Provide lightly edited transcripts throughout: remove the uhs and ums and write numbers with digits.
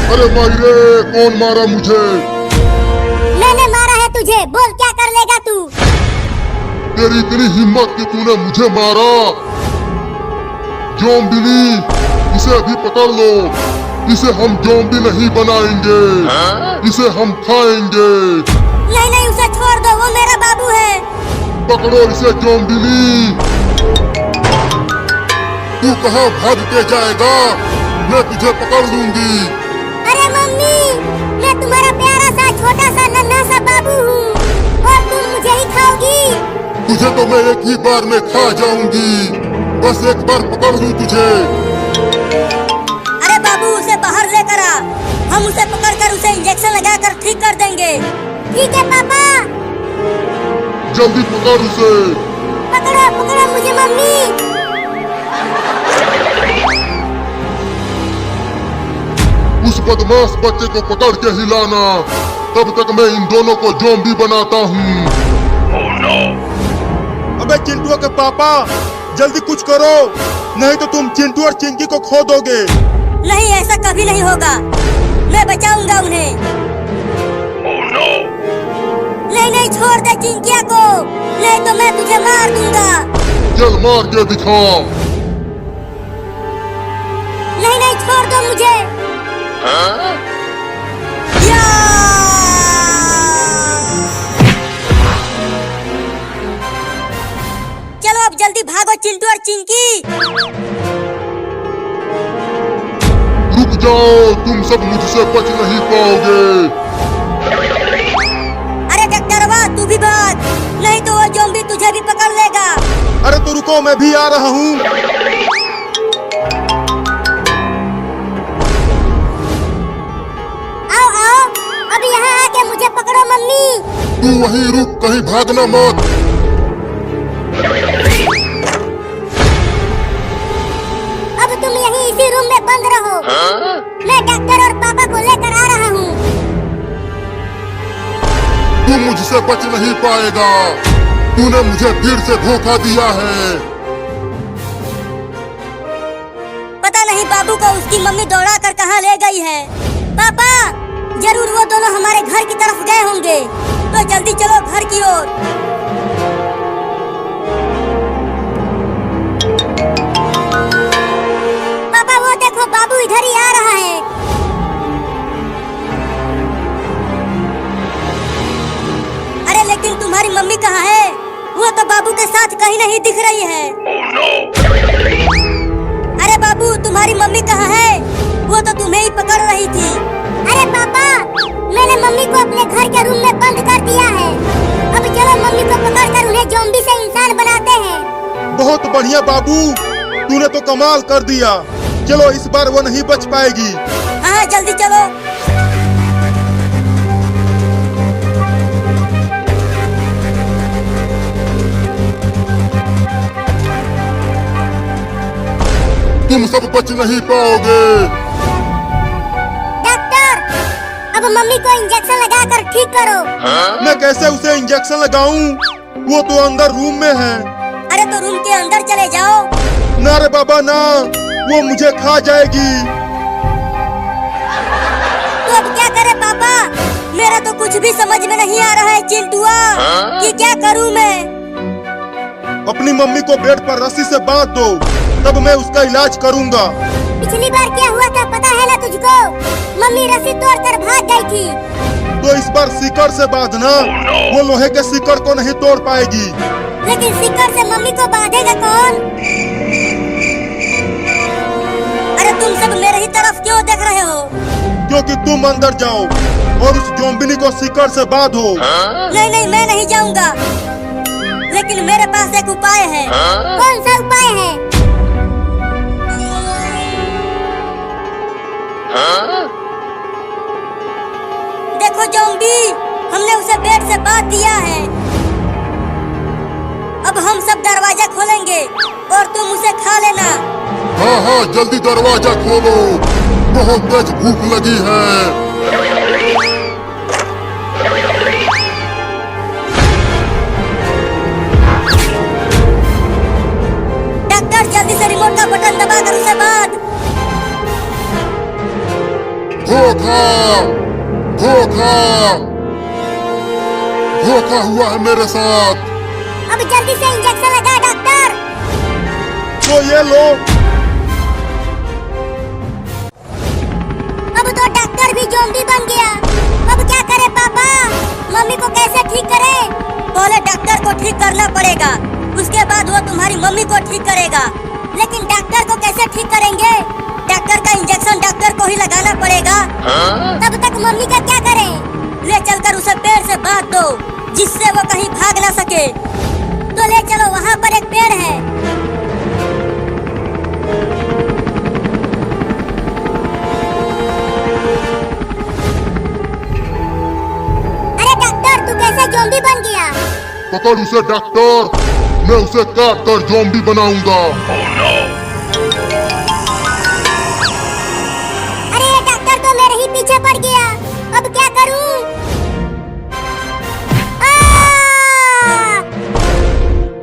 अरे मायरे, कौन मारा मुझे? मैंने मारा है तुझे, बोल क्या कर लेगा तू? तेरी इतनी हिम्मत कि तूने मुझे मारा? ज़ॉम्बी, इसे भी पकड़ लो। इसे हम ज़ॉम्बी नहीं बनाएंगे, इसे हम खाएंगे। नहीं नहीं, उसे छोड़ दो, वो मेरा बाबू है। पकड़ो इसे ज़ॉम्बी। तू कहाँ भाग के जाएगा? मैं तुझे पकड़ लूंगी। अरे मम्मी, मैं तुम्हारा प्यारा सा छोटा सा नन्हा सा बाबू हूँ और तुम मुझे ही खाओगी। तुझे तो मैं एक ही बार में खा जाऊंगी। बस एक बार पकड़ लूं तुझे। अरे बाबू, उसे बाहर लेकर आ। हम उसे पकड़कर उसे इंजेक्शन लगाकर ठीक कर देंगे। ठीक है पापा। जल्दी पकड़ उसे। पकड़ो पकड़ो मुझे मम्मी। उस बदमाश बच्चे को पकड़ के हिलाना, तब तक मैं इन दोनों को ज़ॉम्बी बनाता हूँ। अबे चिंटू के पापा, जल्दी कुछ करो, नहीं तो तुम चिंटू और चिंकी को खो दोगे। नहीं, ऐसा कभी नहीं होगा। मैं बचाऊंगा उन्हें। नहीं नहीं, छोड़ दे चिंकिया को, नहीं तो मैं तुझे मार दूंगा। चल मार के दिखा। नहीं नहीं, छोड़ दो मुझे। या! चलो अब जल्दी भागो चिंटू और चिंकी। रुक जाओ, तुम सब मुझसे बच नहीं पाओगे। अरे डॉक्टरवा, तू भी भाग, नहीं तो वो ज़ॉम्बी तुझे भी पकड़ लेगा। अरे तो रुको, मैं भी आ रहा हूँ। आओ आओ, अब यहाँ आके मुझे पकड़ो मम्मी। तू वहीं रुक, कहीं भागना मत। अब तुम यहीं इसी रूम में बंद रहो। मैं डॉक्टर और पापा को लेकर आ रहा हूँ। तू मुझसे बच नहीं पाएगा। तूने मुझे फिर से धोखा दिया है। पता नहीं बाबू को उसकी मम्मी दौड़ा कर कहाँ ले गई है। पापा, जरूर वो दोनों हमारे घर की तरफ गए होंगे, तो जल्दी चलो घर की ओर। पापा वो देखो, बाबू इधर ही आ रहा है। अरे लेकिन तुम्हारी मम्मी कहाँ है? वो तो बाबू के साथ कहीं नहीं दिख रही है। अरे बाबू, तुम्हारी मम्मी कहाँ है? वो तो तुम्हें ही पकड़ रही थी। अरे पापा, मैंने मम्मी को अपने घर के रूम में बंद कर दिया है। अब चलो मम्मी को पकड़कर उन्हें ज़ॉम्बी से इंसान बनाते हैं। बहुत बढ़िया बाबू, तूने तो कमाल कर दिया। चलो इस बार वो नहीं बच पाएगी। हाँ जल्दी चलो। तुम सब बच नहीं पाओगे। डॉक्टर, अब मम्मी को इंजेक्शन लगाकर ठीक करो। मैं कैसे उसे इंजेक्शन लगाऊं? वो तो अंदर रूम में है। अरे तो रूम के अंदर चले जाओ। ना रे बाबा ना, वो मुझे खा जाएगी। तो अब क्या करे पापा? मेरा तो कुछ भी समझ में नहीं आ रहा है चिंटुआ, कि क्या करूं मैं। अपनी मम्मी को बेड पर रस्सी से बांध दो, तब मैं उसका इलाज करूंगा। पिछली बार क्या हुआ था पता है ना तुझको? मम्मी रस्सी तोड़कर भाग गई थी। तो इस बार सिकड़ से बांधना, वो लोहे के सिकड़ को नहीं तोड़ पाएगी। लेकिन सिकड़ से मम्मी को बांधेगा कौन? अरे तुम सब मेरे ही तरफ क्यों देख रहे हो? क्योंकि तुम अंदर जाओ और उस ज़ॉम्बी को सिकड़ से बांधो। नहीं नहीं, मैं नहीं जाऊंगा, लेकिन मेरे पास एक उपाय है। कौन सा उपाय है? देखो ज़ॉम्बी, हमने उसे बेड से बांध दिया है। अब हम सब दरवाजा खोलेंगे और तुम उसे खा लेना। हाँ हाँ, जल्दी दरवाजा खोलो, बहुत तेज भूख लगी है। डॉक्टर, जल्दी से रिमोट का बटन दबाकर उसे बांध। धोखा धोखा धोखा हुआ है मेरे साथ। अब जल्दी से इंजेक्शन लगा डॉक्टर। तो ये लो। अब तो डॉक्टर भी ज़ॉम्बी बन गया। अब क्या करे पापा? मम्मी को कैसे ठीक करे? पहले डॉक्टर को ठीक करना पड़ेगा, उसके बाद वो तुम्हारी मम्मी को ठीक करेगा। लेकिन डॉक्टर को कैसे ठीक करेंगे? डॉक्टर का इंजेक्शन डॉक्टर को ही लगाना पड़ेगा। तब तक मम्मी का क्या करें? ले चलकर उसे पेड़ से बांध दो, जिससे वो कहीं भाग ना सके। तो ले चलो, वहाँ पर एक पेड़ है। अरे डॉक्टर, तू कैसे ज़ॉम्बी बन गया? पकड़ उसे डॉक्टर, मैं उसे काट कर ज़ॉम्बी बनाऊंगा। अरे ये डॉक्टर तो मेरे ही पीछे पड़ गया। अब क्या करूं?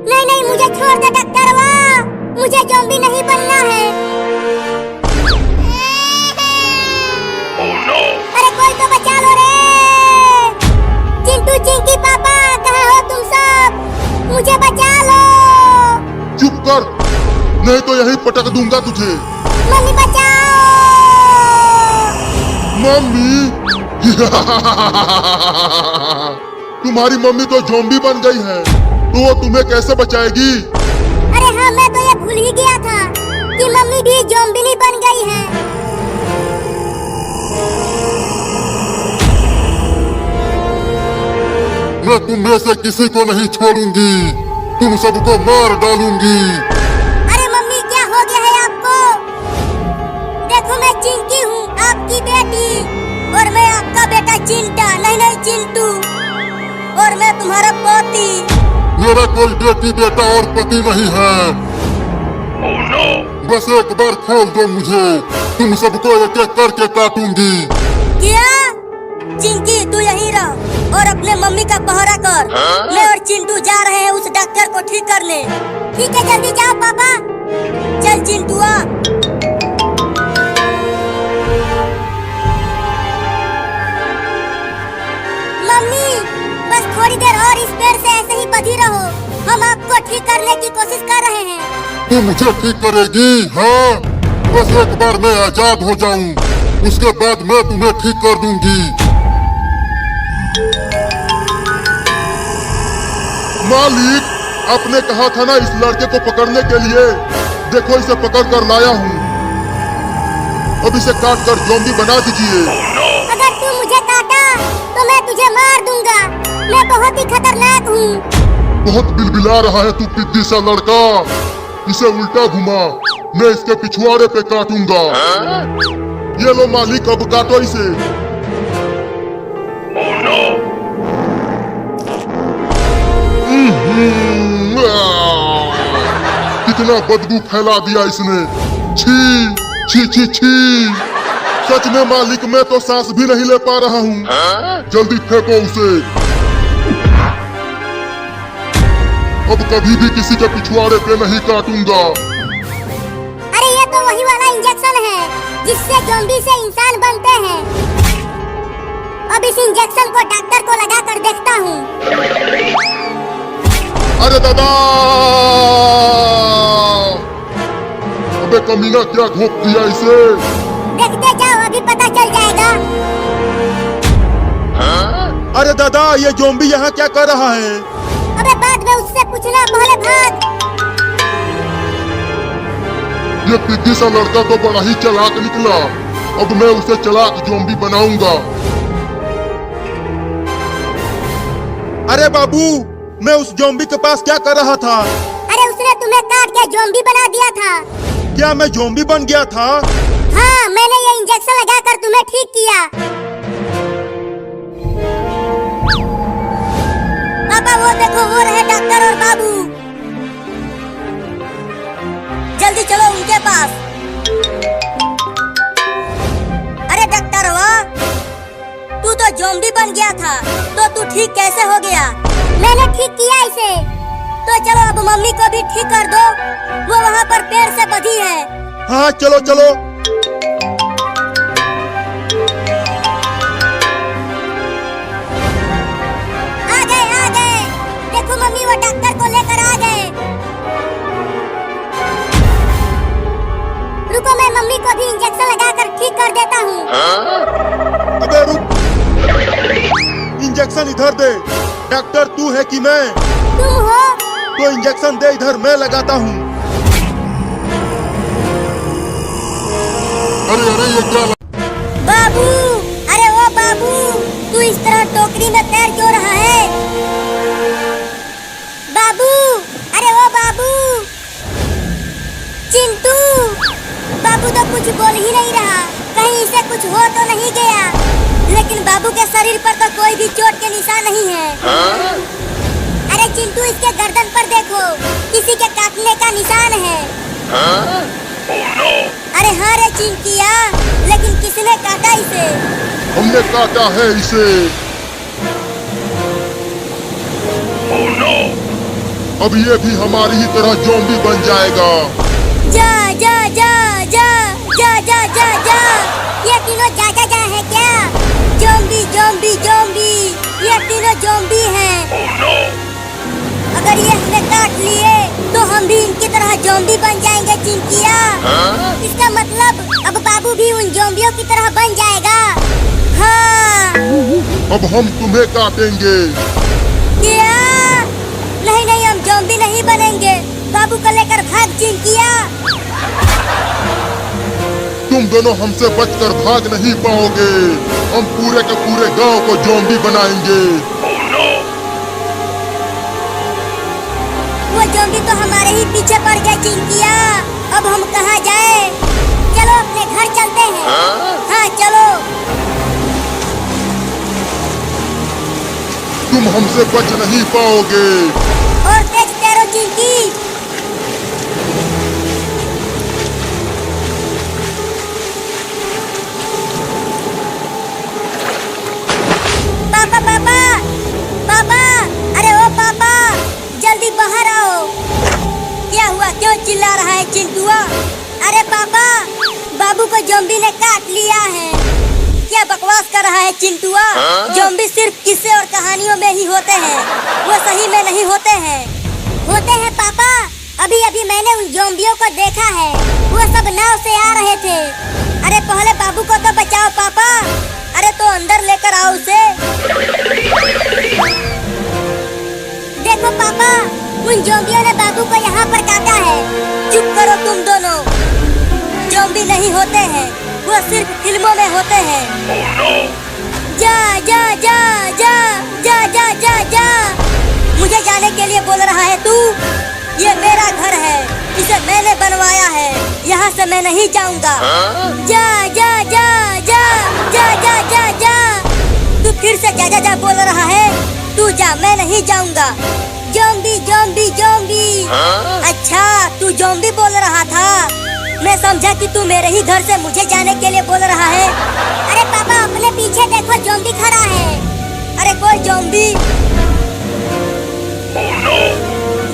नहीं नहीं, मुझे छोड़ दे डॉक्टर, वाह, मुझे ज़ॉम्बी नहीं बनना है। अरे कोई तो बचा लो रे। चिंटू चिंकी पापा, कहाँ हो तुम सब? मुझे बचा लो। चुप कर, नहीं तो यहीं पटक दूंगा तुझे। मम्मी बचाओ। मम्मी तुम्हारी मम्मी तो ज़ॉम्बी बन गई है, तो वो तुम्हें कैसे बचाएगी? अरे हाँ, मैं तो ये भूल ही गया था कि मम्मी भी ज़ॉम्बी बन गई है। मैं तुम में से किसी को नहीं छोड़ूंगी, तुम सबको मार डालूंगी। अरे मम्मी, क्या हो गया है आपको? देखो, मैं चिंकी हूँ, आपकी बेटी, और मैं आपका बेटा चिंटा, नहीं नहीं चिंटू, और मैं तुम्हारा पोती। मेरा कोई बेटी बेटा और पति नहीं है। बस एक बार खोल दो मुझे, तुम सबको एक एक करके काटूंगी। क्या? चिंकी, तू यहीं रह और अपने मम्मी का पहरा कर। मैं और चिंटू जा रहे हैं उस डॉक्टर को ठीक करने। ठीक है, जल्दी जाओ पापा। चल चिंटू आ। मम्मी, बस थोड़ी देर और इस पेड़ से ऐसे ही बंधी रहो, हम आपको ठीक करने की कोशिश कर रहे हैं। तू मुझे ठीक करेगी? हाँ, बस एक बार मैं आजाद हो जाऊं, उसके बाद मैं तुम्हें ठीक कर दूंगी। मालिक, आपने कहा था ना इस लड़के को पकड़ने के लिए। देखो, इसे पकड़ कर लाया हूँ। अब इसे काट कर ज़ॉम्बी बना दीजिए। अगर तू मुझे काटा तो मैं तुझे मार दूंगा। मैं बहुत ही खतरनाक हूँ। बहुत बिलबिला रहा है तू पिद्दी सा लड़का। इसे उल्टा घुमा, मैं इसके पिछवाड़े पे काटूंगा। ये लो मालिक, अब काटो इसे। कितना बदबू फैला दिया इसने। छी छी छी छी। सच में मालिक, मैं तो सांस भी नहीं ले पा रहा हूँ। जल्दी फेंको उसे। अब कभी भी किसी के पिछवाड़े पे नहीं काटूंगा। अरे ये तो वही वाला इंजेक्शन है जिससे ज़ॉम्बी से इंसान बनते हैं। अब इस इंजेक्शन को डॉक्टर को लगा कर देखता हूँ। अरे दादा! अबे कमीना, क्या घोंप दिया इसे? देखते जाओ, अभी पता चल जाएगा। अरे दादा, ये ज़ॉम्बी यहाँ क्या कर रहा है? अबे बाद में उससे पूछना, पहले भाग। ये पिद्दी सा लड़का तो बड़ा ही चालाक निकला। अब मैं उसे चालाक ज़ॉम्बी बनाऊंगा। अरे बाबू, मैं उस ज़ॉम्बी के पास क्या कर रहा था? अरे उसने तुम्हें काट के ज़ॉम्बी बना दिया था। क्या मैं ज़ॉम्बी बन गया था? हाँ, मैंने ये इंजेक्शन लगाकर तुम्हें ठीक किया। पापा, वो देखो, वो रहे डॉक्टर और बाबू। जल्दी चलो उनके पास। अरे डॉक्टर, वाह, तू तो ज़ॉम्बी बन गया था, तो तू ठीक कैसे हो गया? मैंने ठीक किया इसे। तो चलो अब मम्मी को भी ठीक कर दो, वो वहाँ पर पेड़ से बंधी है। हाँ, चलो चलो। को भी इंजेक्शन लगाकर ठीक कर देता हूँ। अबे रुक, इंजेक्शन इधर दे। डॉक्टर तू है कि मैं? तुम हो? तो इंजेक्शन दे इधर, मैं लगाता हूँ। अरे अरे ये क्या बाबू, अरे ओ बाबू, तू इस तरह टोकरी में तैर क्यों रहा है? बाबू, अरे ओ बाबू, चिंटू, बाबू तो कुछ बोल ही नहीं रहा, कहीं इसे कुछ हो तो नहीं गया। लेकिन बाबू के शरीर पर तो कोई भी चोट के निशान नहीं है। अरे चिंटू, इसके गर्दन पर देखो, किसी के काटने का निशान है। अरे हाँ रे चिंकिया, लेकिन किसने काटा इसे? हमने काटा है इसे। अब ये भी हमारी ही तरह ज़ॉम्बी बन जाएगा। जा जा जा जा जा जा जा जा, ये तीनों जा जा जा है क्या? ज़ॉम्बी ज़ॉम्बी ज़ॉम्बी, ये तीनों ज़ॉम्बी हैं। अगर ये हमें काट लिए तो हम भी इनकी तरह ज़ॉम्बी बन जाएंगे चिंकिया। इसका मतलब अब बाबू भी उन ज़ॉम्बियों की तरह बन जाएगा। हाँ। अब हम तुम्हें काटेंगे। क्या? नहीं नहीं, हम ज़ॉम्बी नहीं बनेंगे। बाबू को लेकर भाग चिंकिया। तुम दोनों हमसे बचकर भाग नहीं पाओगे। हम पूरे के पूरे गांव को ज़ॉम्बी बनाएंगे। वो ज़ॉम्बी तो हमारे ही पीछे पड़ गए चिंकिया। अब हम कहाँ जाए? चलो अपने घर चलते हैं। हाँ चलो। तुम हमसे बच नहीं पाओगे। और तेज तैरो चिंकी। पापा पापा पापा, अरे ओ पापा, जल्दी बाहर आओ। क्या हुआ, क्यों चिल्ला रहा है चिंटुआ? अरे पापा, बाबू को ज़ॉम्बी ने काट लिया है। क्या बकवास कर रहा है चिंटुआ? ज़ॉम्बी सिर्फ किस्से और कहानियों में ही होते हैं, वो सही में नहीं होते हैं। होते हैं पापा, अभी अभी मैंने उन ज़ॉम्बियों को देखा है। वो सब नाव से आ रहे थे। अरे पहले बाबू को तो बचाओ पापा। अरे तो अंदर लेकर आओ उसे। देखो पापा, उन ज़ॉम्बियों ने बाबू को यहाँ पर काटा है। चुप करो तुम दोनों। ज़ॉम्बी नहीं होते हैं, वो सिर्फ फिल्मों में होते हैं। जा जा जा जा जा जा जा जा, मुझे जाने के लिए बोल रहा है तू? ये मेरा घर है, इसे मैंने बनवाया है, यहाँ से मैं नहीं जाऊँगा। जा जा जा जा जा जा जा जा, तू फिर से जा जा जा बोल रहा है? तू जा, मैं नहीं जाऊँगा। Zombie zombie zombie. अच्छा, तू ज़ॉम्बी बोल रहा था। मैं समझा कि तू मेरे ही घर से मुझे जाने के लिए बोल रहा है। अरे पापा, अपने पीछे देखो, ज़ॉम्बी खड़ा है। अरे कोई ज़ॉम्बी?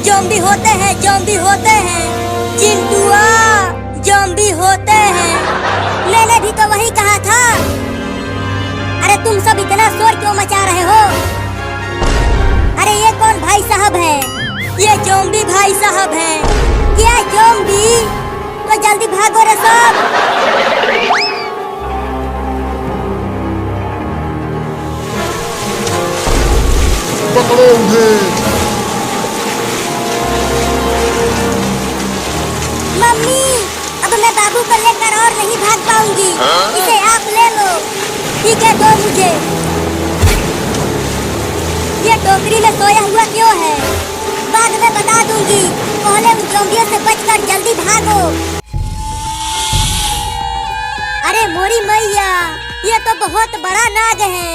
ज़ॉम्बी होते हैं, ज़ॉम्बी होते हैं चिंटुआ, ज़ॉम्बी होते हैं। मैंने भी तो वही कहा था। अरे तुम सब इतना शोर क्यों मचा रहे हो? अरे ये कौन भाई साहब है? ये ज़ॉम्बी भाई साहब हैं। क्या ज़ॉम्बी? तो जल्दी भागो रे सब। पकड़ो उन्हें। मम्मी, अब मैं बाबू को लेकर और नहीं भाग पाऊंगी। इसे आप ले लो। ठीक है, दो मुझे। ये टोकरी में सोया हुआ क्यों है? बाद में बता दूंगी। पहले उन ज़ॉम्बियों से बचकर जल्दी भागो। अरे मोरी मैया, ये तो बहुत बड़ा नाग है,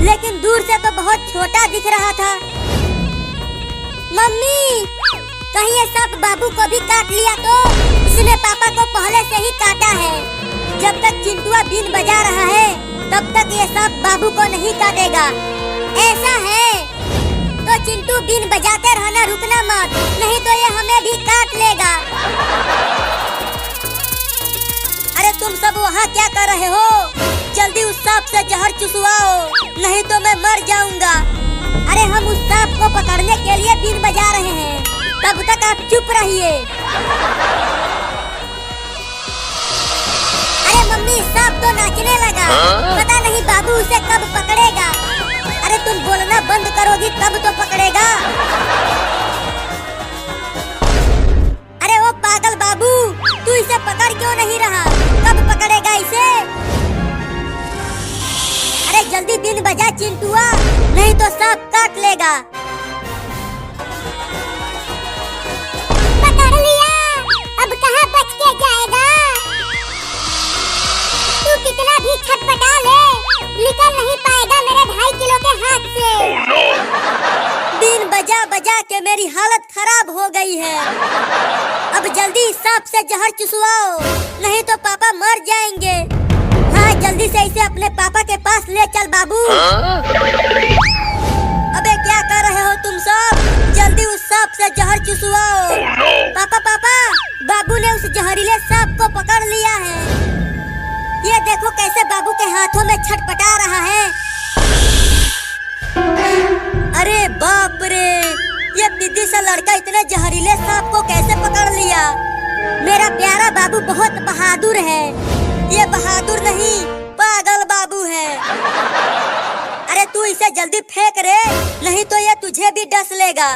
लेकिन दूर से तो बहुत छोटा दिख रहा था। मम्मी, कहीं ये सांप बाबू को भी काट लिया तो? इसने पापा को पहले से ही काटा है। जब तक चिंटुआ बीन बजा रहा है, तब तक ये सांप बाबू को नहीं काटेगा। ऐसा है तो चिंटू बीन बजाते रहना, रुकना मत, नहीं तो ये हमें भी काट लेगा। अरे तुम सब वहाँ क्या कर रहे हो? जल्दी उस सांप से जहर चुसवाओ, नहीं तो मैं मर जाऊंगा। अरे हम उस सांप को पकड़ने के लिए बीन बजा रहे हैं, तब तक आप चुप रहिए। सांप तो नाचने लगा। पता नहीं बाबू उसे कब पकड़ेगा। अरे तुम बोलना बंद करोगी तब तो पकड़ेगा। अरे वो पागल बाबू, तू इसे पकड़ क्यों नहीं रहा? कब पकड़ेगा इसे? अरे जल्दी दिन बजा चिंटुआ, नहीं तो सांप काट लेगा। पकड़ लिया, अब कहाँ बच के जाएगा? तू कितना भी छटपटा ले, निकल नहीं पाएगा मेरे 2.5 किलो के हाथ से। दिन बजा बजा के मेरी हालत खराब हो गई है। अब जल्दी सांप से जहर चुसवाओ, नहीं तो पापा मर जाएंगे। हाँ, जल्दी से इसे अपने पापा के पास ले चल बाबू। अबे क्या कर रहे हो तुम सब? जल्दी उस सांप से जहर चुसवाओ। पापा पापा, बाबू ने उस जहरीले सांप को पकड़ लिया है। ये देखो कैसे बाबू के हाथों में छटपटा रहा है। अरे बाप रे, ये पिद्दी सा लड़का इतने जहरीले सांप को कैसे पकड़ लिया? मेरा प्यारा बाबू बहुत बहादुर है। ये बहादुर नहीं, पागल बाबू है। अरे तू इसे जल्दी फेंक रे, नहीं तो ये तुझे भी डस लेगा।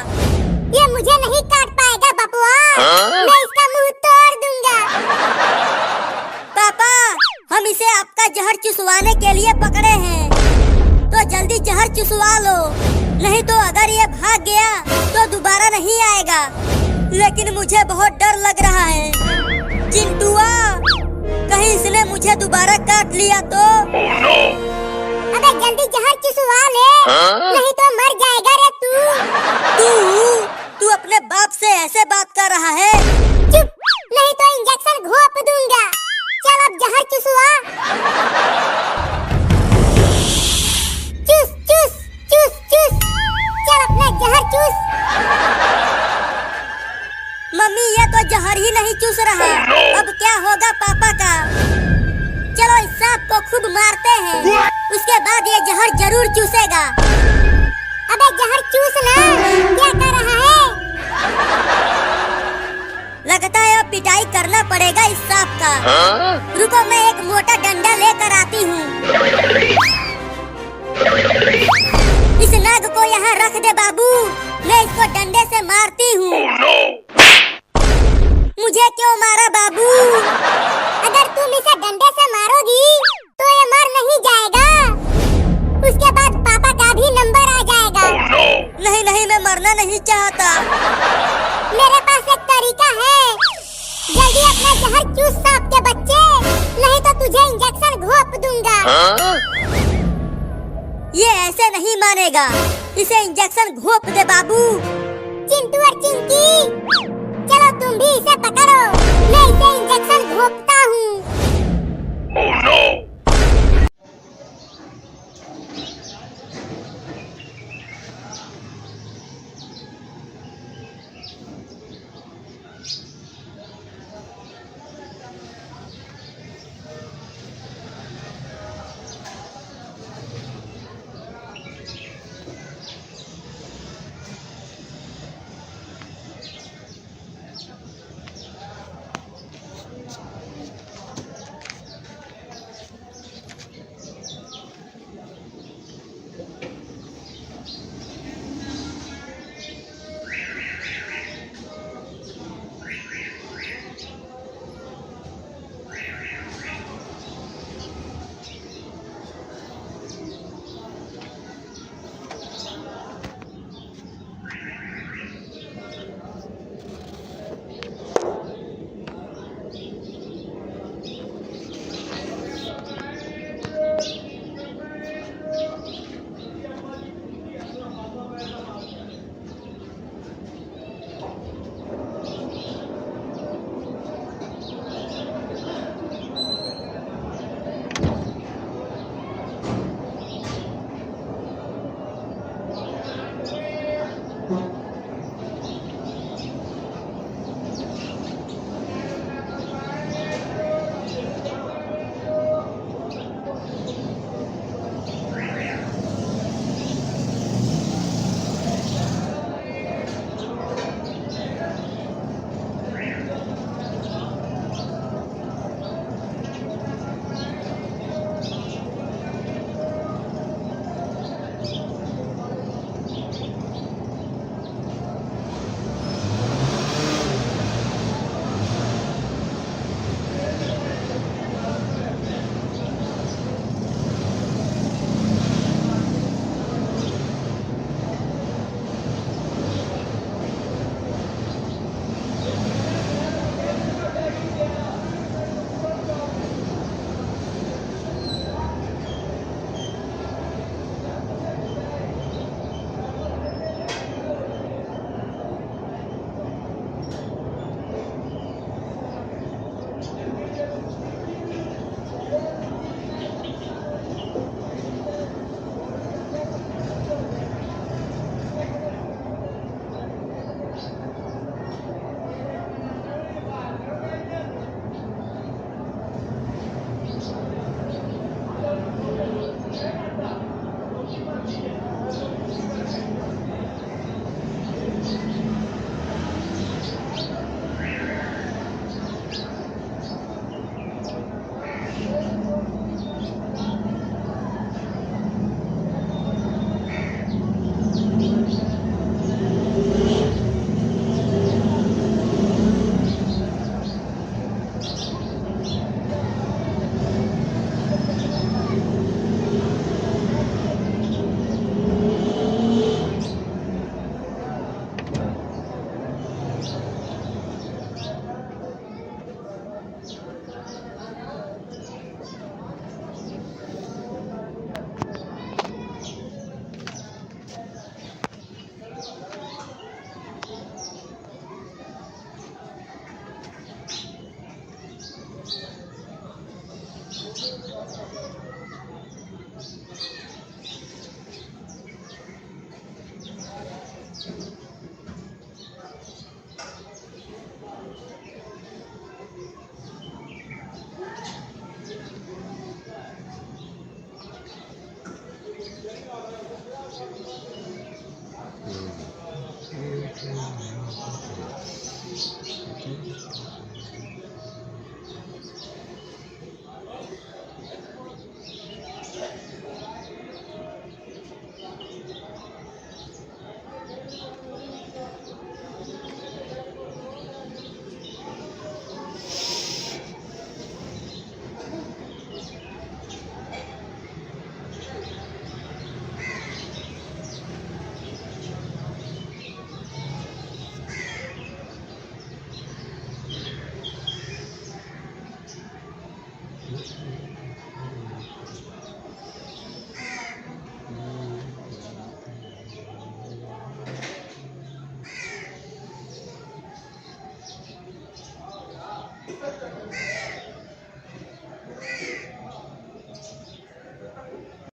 ये मुझे नहीं काट पाएगा बबुआ, मैं इसका मुंह तोड़ दूंगा। पापा, हम इसे आपका जहर चुसवाने के लिए पकड़े हैं, तो जल्दी जहर चुसवा लो, नहीं तो अगर ये भाग गया तो दोबारा नहीं आएगा। लेकिन मुझे बहुत डर लग रहा है। चिंटुआ, कहीं इसने मुझे दोबारा काट लिया तो? अबे जल्दी जहर चुसवा ले, नहीं तो मर जाएगा रे तू। तू अपने बाप से ऐसे बात कर रहा है? चुप, नहीं तो इंजेक्शन घोंप दूंगा। चल अब जहर चुसवा। चुस चुस चुस चुस, चल अपना जहर चूस। मम्मी, ये तो जहर ही नहीं चूस रहा। अब क्या होगा पापा का? चलो इस सांप को खूब मारते हैं, उसके बाद ये जहर जरूर चूसेगा। अबे जहर चूसना, क्या कर रहा है? लगता है अब पिटाई करना पड़ेगा इस सांप का। रुको, मैं एक मोटा डंडा लेकर आती हूँ। इस नाग को यहाँ रख दे बाबू, मैं इसको डंडे से मारती हूँ। मुझे क्यों मारा बाबू? अगर तुम इसे डंडे से मारोगी तो ये मर नहीं जाएगा, उसके बाद पापा का भी नंबर आ जाएगा। नहीं नहीं, मैं मरना नहीं चाहता। मेरे पास एक तरीका है, जल्दी अपना जहर चूस सांप के बच्चे, नहीं तो तुझे इंजेक्शन घोंप दूंगा। ये ऐसे नहीं मानेगा, इसे इंजेक्शन घोंप दे बाबू। चिंटू और चिंकी, चलो तुम भी इसे पकड़ो, मैं इसे इंजेक्शन घोंपता हूँ।